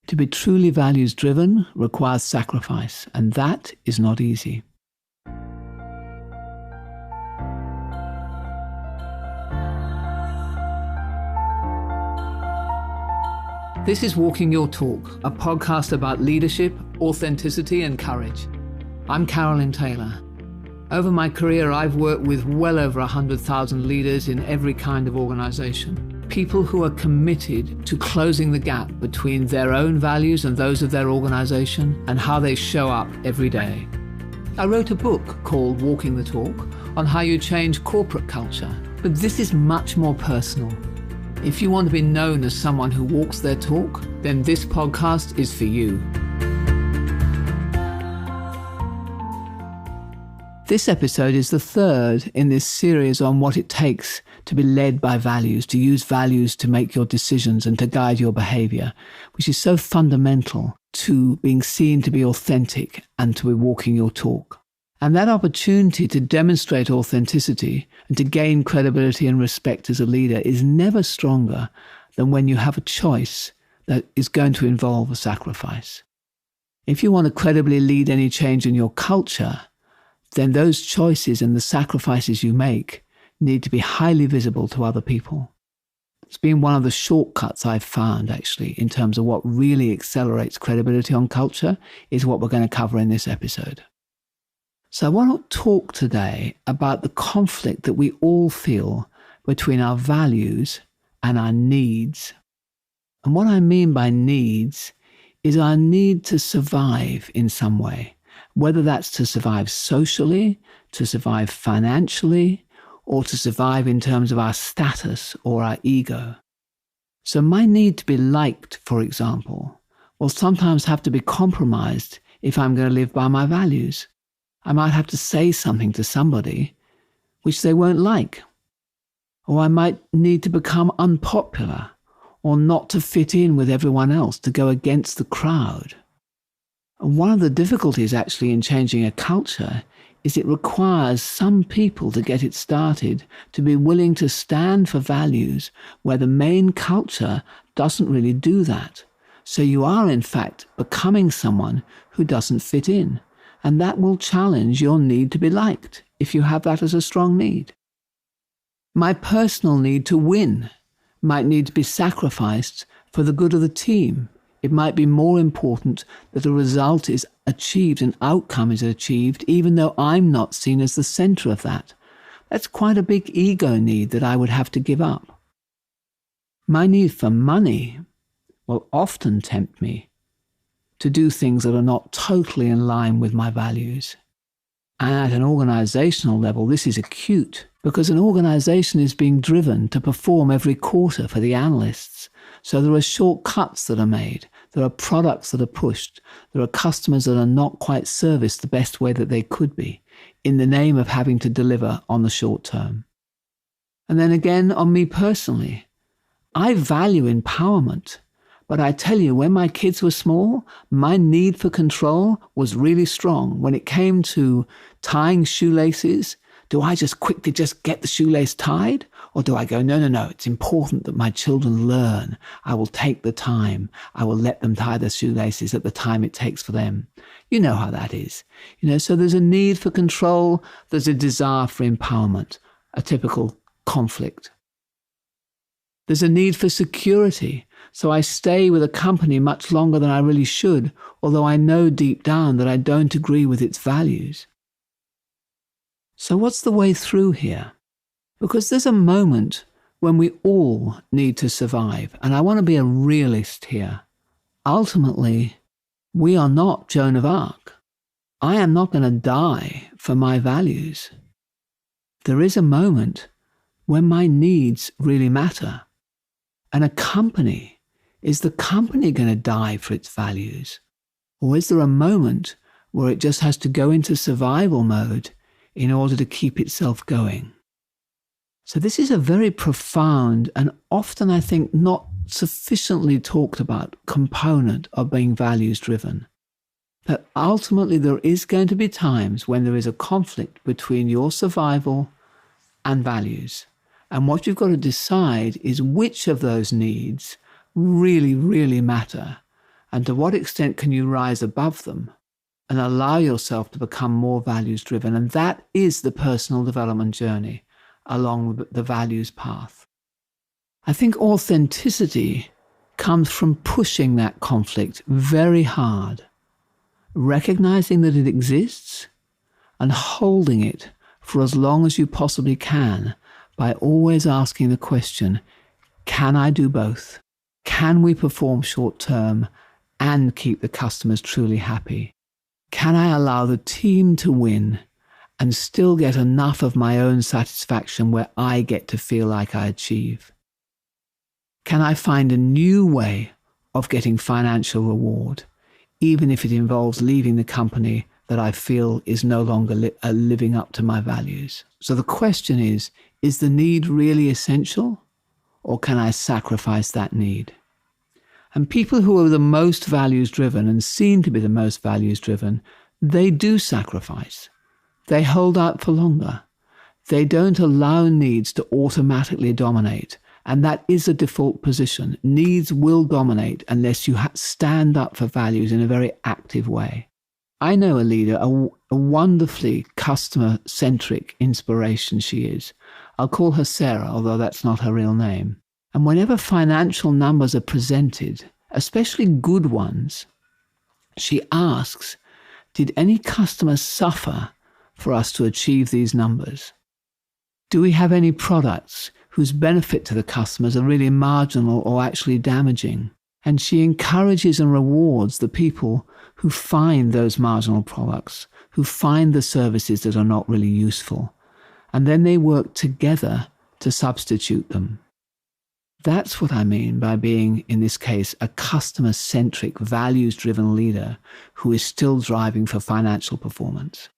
To be truly values-driven requires sacrifice, and that is not easy. This is Walking Your Talk, a podcast about leadership, authenticity, and courage. I'm Carolyn Taylor. Over my career, I've worked with well over 100,000 leaders in every kind of organization. People who are committed to closing the gap between their own values and those of their organization and how they show up every day. I wrote a book called Walking the Talk on how you change corporate culture, but this is much more personal. If you want to be known as someone who walks their talk, then this podcast is for you. This episode is the third in this series on what it takes to be led by values, to use values to make your decisions and to guide your behavior, which is so fundamental to being seen to be authentic and to be walking your talk. And that opportunity to demonstrate authenticity and to gain credibility and respect as a leader is never stronger than when you have a choice that is going to involve a sacrifice. If you want to credibly lead any change in your culture, then those choices and the sacrifices you make need to be highly visible to other people. It's been one of the shortcuts I've found, actually, in terms of what really accelerates credibility on culture, is what we're going to cover in this episode. So I want to talk today about the conflict that we all feel between our values and our needs. And what I mean by needs is our need to survive in some way, whether that's to survive socially, to survive financially, or to survive in terms of our status or our ego. So my need to be liked, for example, will sometimes have to be compromised if I'm going to live by my values. I might have to say something to somebody which they won't like. Or I might need to become unpopular or not to fit in with everyone else, to go against the crowd. And one of the difficulties actually in changing a culture is it requires some people to get it started to be willing to stand for values where the main culture doesn't really do that. So you are in fact becoming someone who doesn't fit in. And that will challenge your need to be liked if you have that as a strong need. My personal need to win might need to be sacrificed for the good of the team. It might be more important that a result is achieved, an outcome is achieved, even though I'm not seen as the center of that. That's quite a big ego need that I would have to give up. My need for money will often tempt me to do things that are not totally in line with my values. And at an organizational level, this is acute because an organization is being driven to perform every quarter for the analysts. So there are shortcuts that are made. There are products that are pushed. There are customers that are not quite serviced the best way that they could be in the name of having to deliver on the short term. And then again, on me personally, I value empowerment. But I tell you, when my kids were small, my need for control was really strong. When it came to tying shoelaces, do I just quickly get the shoelace tied? Or do I go, no, it's important that my children learn. I will take the time. I will let them tie their shoelaces at the time it takes for them. You know how that is. So there's a need for control. There's a desire for empowerment, a typical conflict. There's a need for security. So I stay with a company much longer than I really should, although I know deep down that I don't agree with its values. So what's the way through here? Because there's a moment when we all need to survive, and I want to be a realist here. Ultimately, we are not Joan of Arc. I am not going to die for my values. There is a moment when my needs really matter. And is the company going to die for its values? Or is there a moment where it just has to go into survival mode in order to keep itself going? So this is a very profound and often, I think, not sufficiently talked about component of being values driven. But ultimately there is going to be times when there is a conflict between your survival and values. And what you've got to decide is which of those needs really, really matter And to what extent can you rise above them and allow yourself to become more values-driven? And that is the personal development journey along the values path. I think authenticity comes from pushing that conflict very hard, recognizing that it exists and holding it for as long as you possibly can by always asking the question, can I do both? Can we perform short-term and keep the customers truly happy? Can I allow the team to win and still get enough of my own satisfaction where I get to feel like I achieve? Can I find a new way of getting financial reward, even if it involves leaving the company that I feel is no longer living up to my values? So the question is the need really essential, or can I sacrifice that need? And people who are the most values-driven and seem to be the most values-driven, they do sacrifice. They hold out for longer. They don't allow needs to automatically dominate. And that is a default position. Needs will dominate unless you stand up for values in a very active way. I know a leader, a wonderfully customer-centric inspiration she is. I'll call her Sarah, although that's not her real name. And whenever financial numbers are presented, especially good ones, she asks, did any customers suffer for us to achieve these numbers? Do we have any products whose benefit to the customers are really marginal or actually damaging? And she encourages and rewards the people who find those marginal products, who find the services that are not really useful. And then they work together to substitute them. That's what I mean by being, in this case, a customer-centric, values-driven leader who is still driving for financial performance.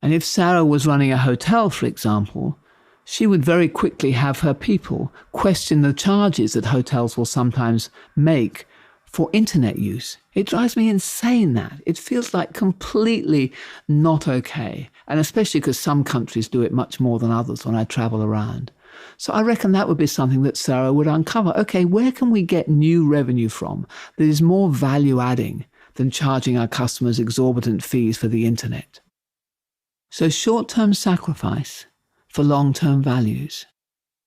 And if Sarah was running a hotel, for example, she would very quickly have her people question the charges that hotels will sometimes make for internet use. It drives me insane that. It feels like completely not okay. And especially because some countries do it much more than others when I travel around. So I reckon that would be something that Sarah would uncover. Okay, where can we get new revenue from that is more value adding than charging our customers exorbitant fees for the internet? So short-term sacrifice for long-term values.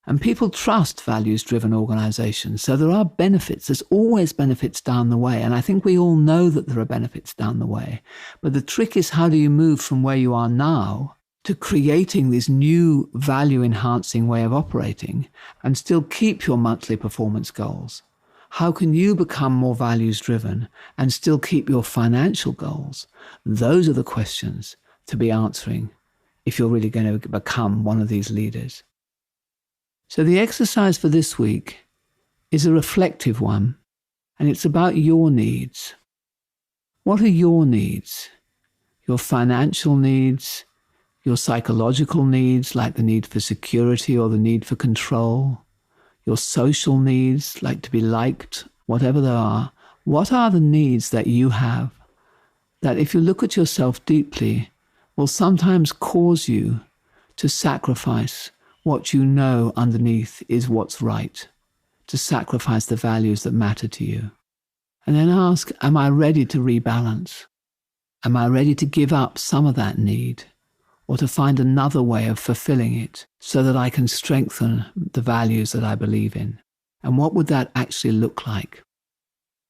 And people trust values-driven organizations. So there are benefits. There's always benefits down the way. And I think we all know that there are benefits down the way. But the trick is, how do you move from where you are now to creating this new value-enhancing way of operating and still keep your monthly performance goals? How can you become more values-driven and still keep your financial goals? Those are the questions to be answering if you're really going to become one of these leaders. So the exercise for this week is a reflective one, and it's about your needs. What are your needs? Your financial needs, your psychological needs, like the need for security or the need for control, your social needs, like to be liked, whatever they are. What are the needs that you have that, if you look at yourself deeply, will sometimes cause you to sacrifice what you know underneath is what's right, to sacrifice the values that matter to you? And then ask, am I ready to rebalance? Am I ready to give up some of that need, or to find another way of fulfilling it so that I can strengthen the values that I believe in? And what would that actually look like?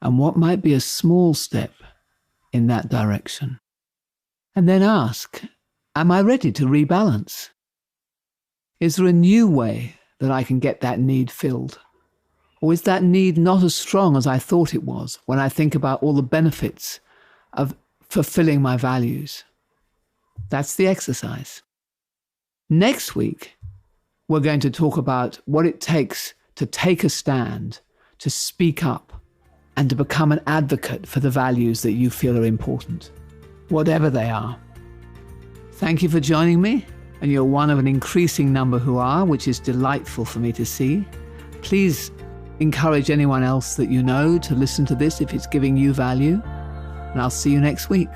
And what might be a small step in that direction? And then ask, am I ready to rebalance? Is there a new way that I can get that need filled? Or is that need not as strong as I thought it was when I think about all the benefits of fulfilling my values? That's the exercise. Next week, we're going to talk about what it takes to take a stand, to speak up, and to become an advocate for the values that you feel are important, whatever they are. Thank you for joining me, and you're one of an increasing number who are, which is delightful for me to see. Please encourage anyone else that you know to listen to this if it's giving you value, and I'll see you next week.